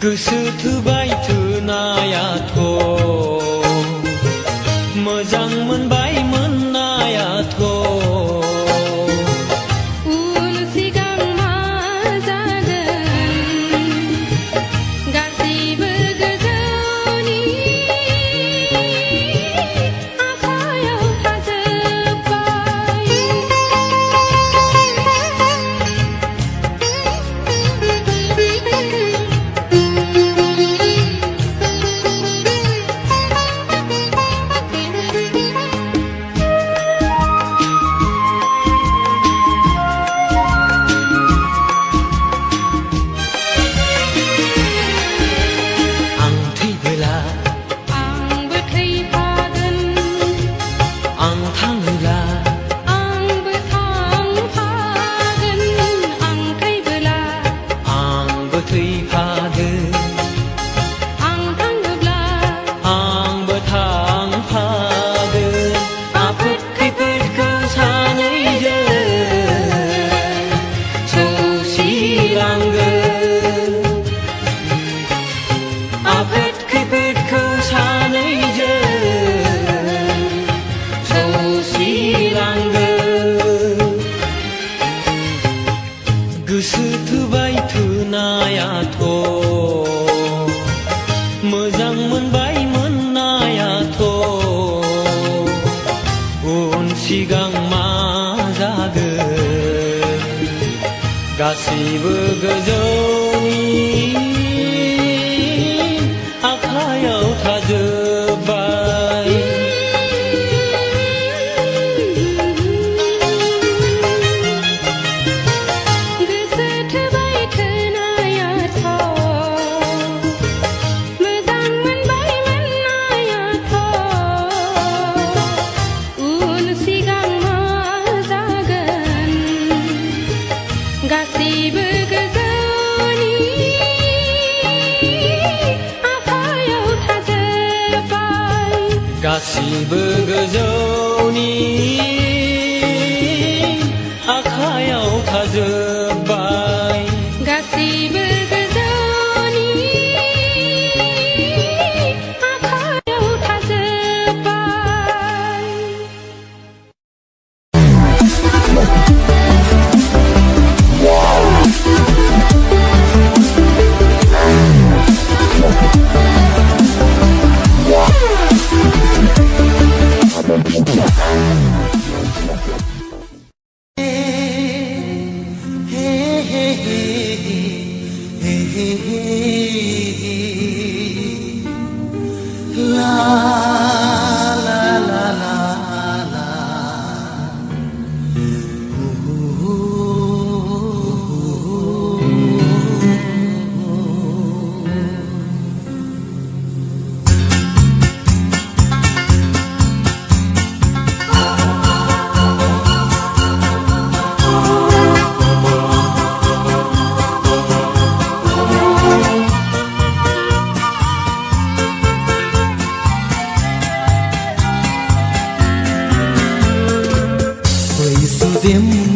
गोसो थोबाय थोनायाथ' मोजां मोनबाय मोननायाथ' उन सिगां मा जागोन गासैबो गोजौनि आखायाव थाजोब्बाय। गोसो थोबाय थोनायाथ' मोजां मोनबाय मोननायाथ' उन सिगां मा जागोन गासैबो गोजौनि आखायाव थाजोब्बाय। गासैबो गोजौनि आखायाव थाजोब्बाय। गासैबो गोजौनि आखायाव थाजोब्बाय। गासैबो गोजौनि आखायाव थाजोब्बाय।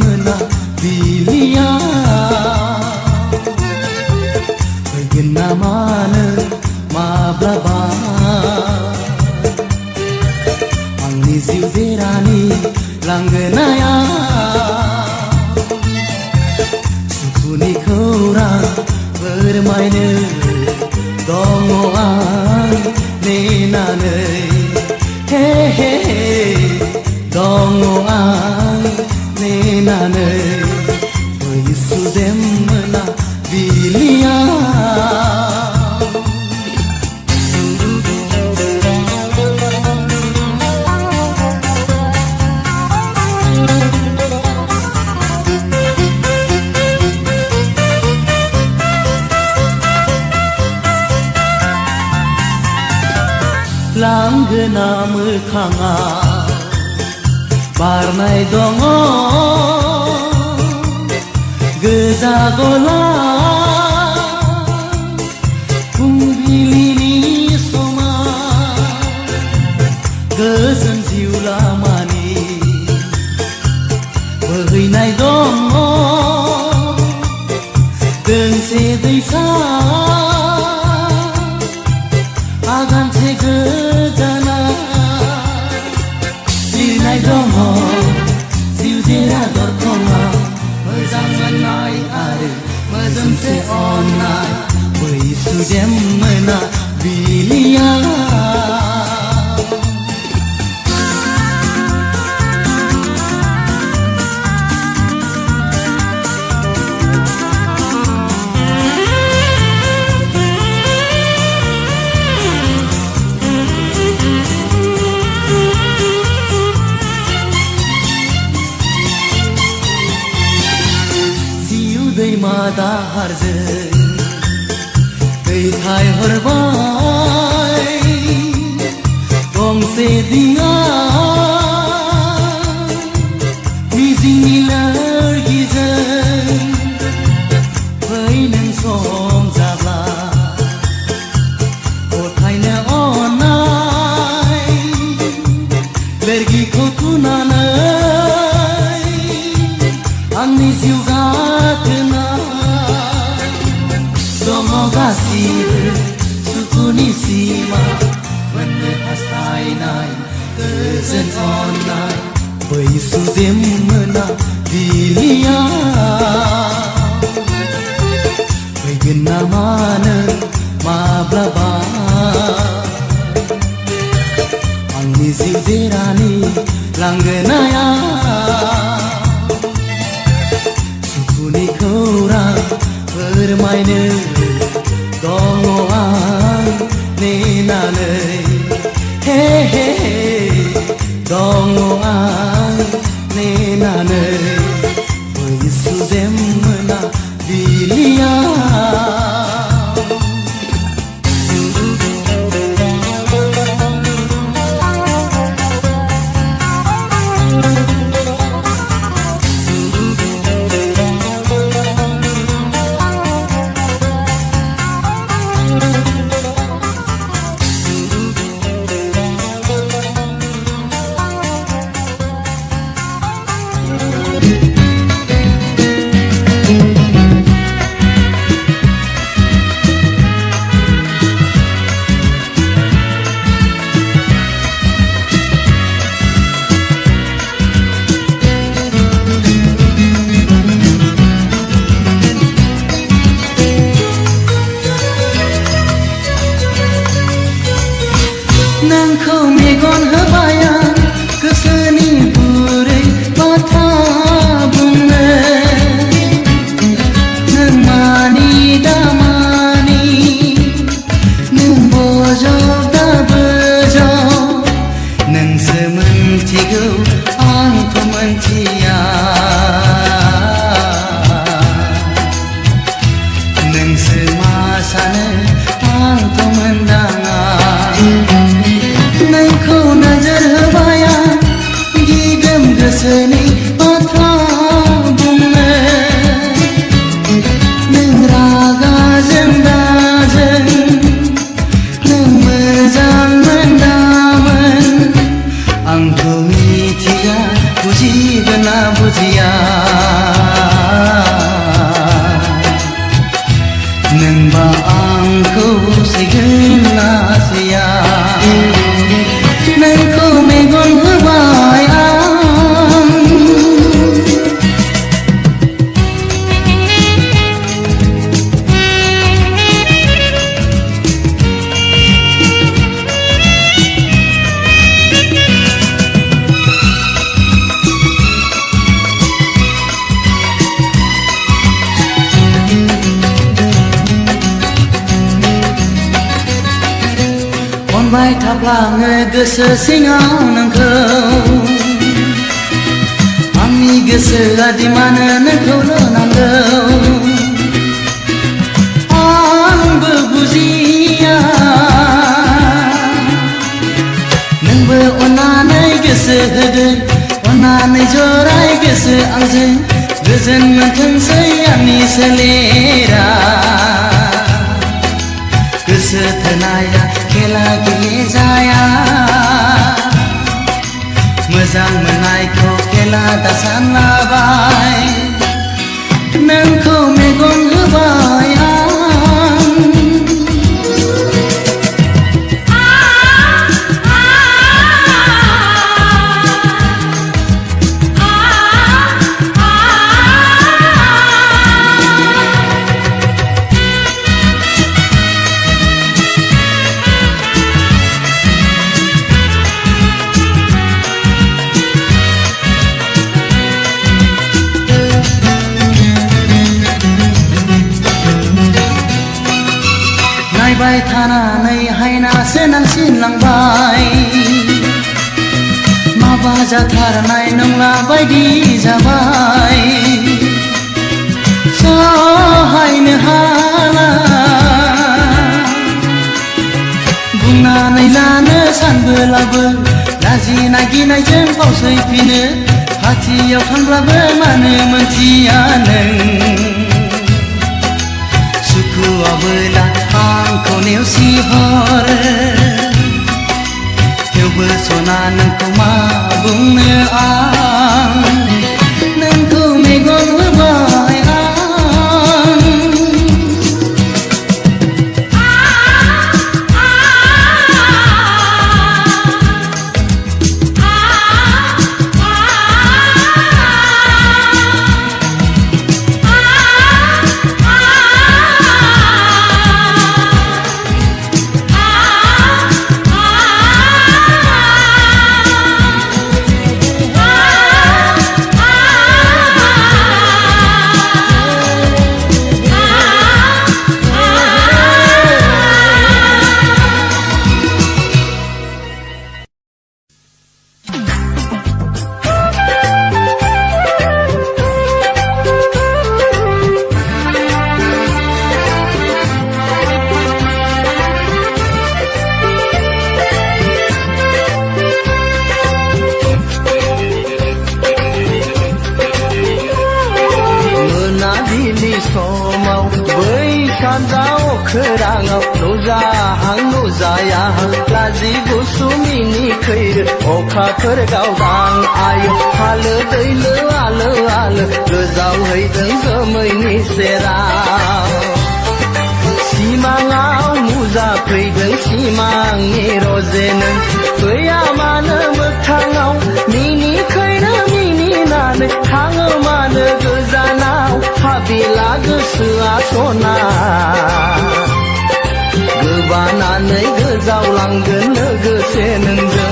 Monabiliya fagin naman mablaba ang nisiuderani langgenaya sukuni korang bermain dongoan nenanei hehe dongoan nenanei Yesusem menabiliya Langgena mokhanga barnai dongo goजा गला फुंबिलिनि समा गोजोन जिउ लामानि बोहैनाय दङ दोंसे दैसा हास्थाय आरो मोजोमसे अननाय बै सुदेम मोनाबिलिया दैमा दाहारजों दैथाय हरबाय गंसे दिङा मिजिंनि लोरगिजों फै नों सम जाब्ला गथायनो अननाय लोरगिखौ थुनानै आंनि जिउ गासिबो सुखुनि सिमा मोननो हास्थायनाय गोजोन अननाय बै सुदेम मोनाबिलिया फैगोन नामा नों माब्लाबा आंनि जिउ देरानि लांगोनाया सुखुनि खौरां फोरमायनो दङ आं नेनानै हे हे दङ आं नेनानै बै सुदेम मोनाबिलिया नोंखौ मेगन होबाय आं गोसोनि गुरै बाथ्रा बुंनो नों मानि दामानि नों बजब दा बोजब नोंसो मोनथिगौ आंथ' मोनथिया नोंसो मा सानो आंथ' मोनदाङा नोंखौ नोजोर होबाय आं दिदोम गोसोनि बाथ्रा बुंनो नों रागाजों दाजों नों मोजां मोनदामोन आंथ' मिथिया बुजिगोन ना बुजिया नोंबा आंखौ सैगोन ना सैया नोंखौ मेगन होबाय आं अनबाय थाफ्लाङो गोसो सिङाव नोंखौ आंनि गोसोआ दि मानो नोंखौल' नांगौ आंबो बुजिया नोंबो अननानै गोसो होदो अननानै जराय गोसो आंजों गोजोन मोनथोंसै आंनि सोलेरा गोसो थोनाया खेला गेलेजाया मोजां मोननायखौ खेला दा सानलाबाय नोंखौ मेगन होबाय आं नायबाय थानानै हायनासो नांसिनलांबाय माबा जाथारनाय नंला बायदि जाबाय सहायनो हाला बुंनानै लानो सानबोलाबो लाजिनाय गिनायजों फावसैफिनो खाथियाव थांब्लाबो मानो मोनथिया नों सुखुआबोला आंखौ नेवसिहरो थेवबो सना नोंखौ मा बुंनो आं नोंखौ मेगन होबाय खोराङाव नुजाहां नुजायाहां लाजि गुसु मिनिखैरो अखाफोर गावदां आयो हालो दैलो आलो आलो गोजावहैदों जोमैनि सेराव सिमाङाव नुजाफैदों सिमांनि रजेनो फैया मानो मोगथाङाव मिनिखैरो मिनिनानै थाङो मानो गोजानाव हाबिला गोसोआ सना गोबानानै गोजावलांगोन लोगोसे नोंजों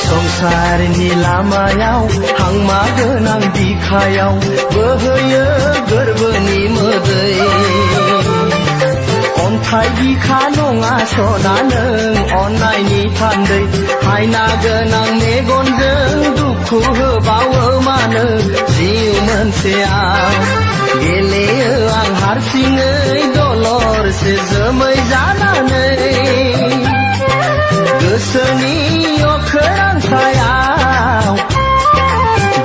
संसारनि लामायाव हांमा गोनां बिखायाव बोहैयो गोरबोनि मोदै अन्थाइ बिखा नङा सना नों अननायनि थान्दै हायना गोनां मेगनजों दुखु होबावो मानो जिउ मोनसेयाव गेलेयो आं हारसिङै दलरसे जोमै जानानै गोसोनि अखोरां सायाव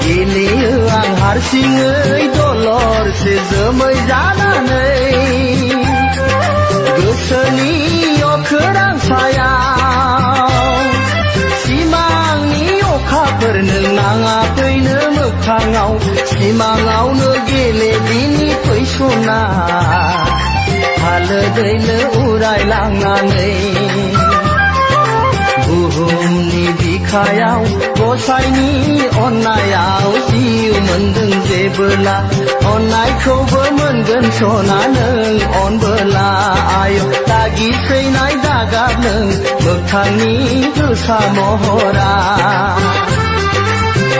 गेलेयो आं हारसिङै दलरसे जोमै जानानै गोसोनि अखोरां सायाव सिमांनि अखाफोर नों नाङा फैनो मोगथाङाव सिमाङावनो गेले बिनि फैसना हालो दैलो उरायलांनानै बुहुमनि बिखायाव गसाइनि अननायाव जिउ मोनदों जेबोला अननायखौबो मोनगोन सना नों अनबोला आय दागि सैनाय दागाब नों मोगथांनि गोसा महरा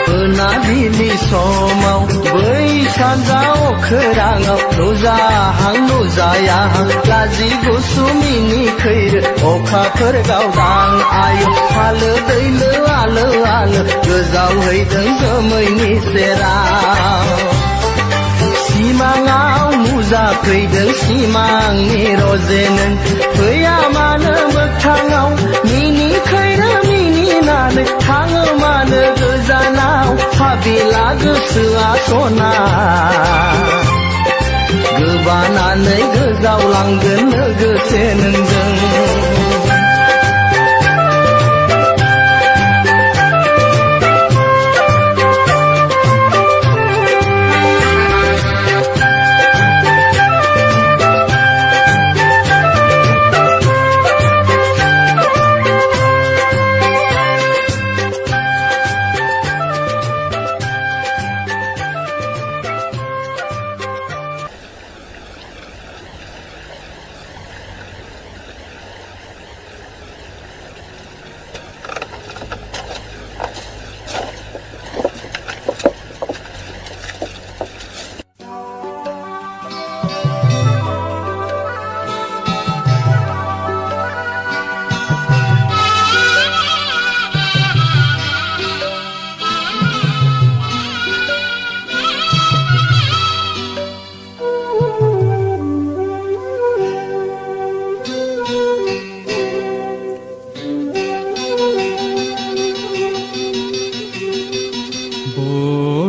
मोनाबिलि समाव बै सानजा अखोराङाव नुजाहां नुजायाहां लाजि गुसु मिनिखैरो अखाफोर गावदां आयो हालो दैलो आलो आलो गोजावहैदों जोमैनि सेराव सिमाङाव नुजाफैदों सिमांनि रजेनो फैया मानो मोगथाङाव मिनिखैरो मिनिनानै थाङो मानो गोजानाव हाबिला गोसोआ सना गोबानानै गोजावलांगोन लोगोसे नोंजों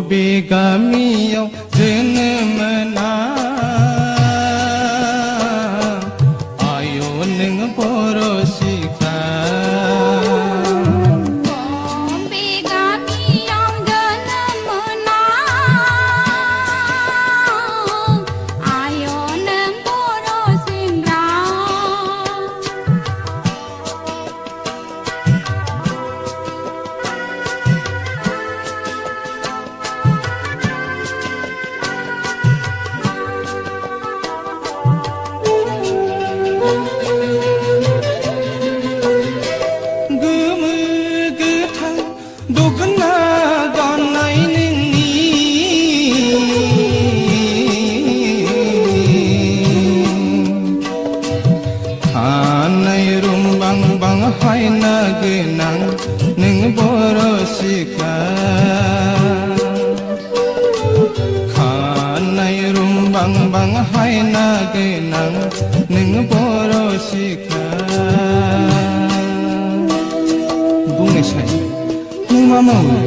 बबे गामियाव जोनोम मोना आय' नों बर' सिख्ला बबे गामियाव जोनोम मोना आय' नों बर' सेंग्रा गोमो गोथां दखना गाननाय नोंनि खानाय रुमबां बां हायना गोनां नों बर' सिख्ला खानाय रुमबां बां हायना गोनां नों बर' सिख्ला बुंनायसाय नों मा मावो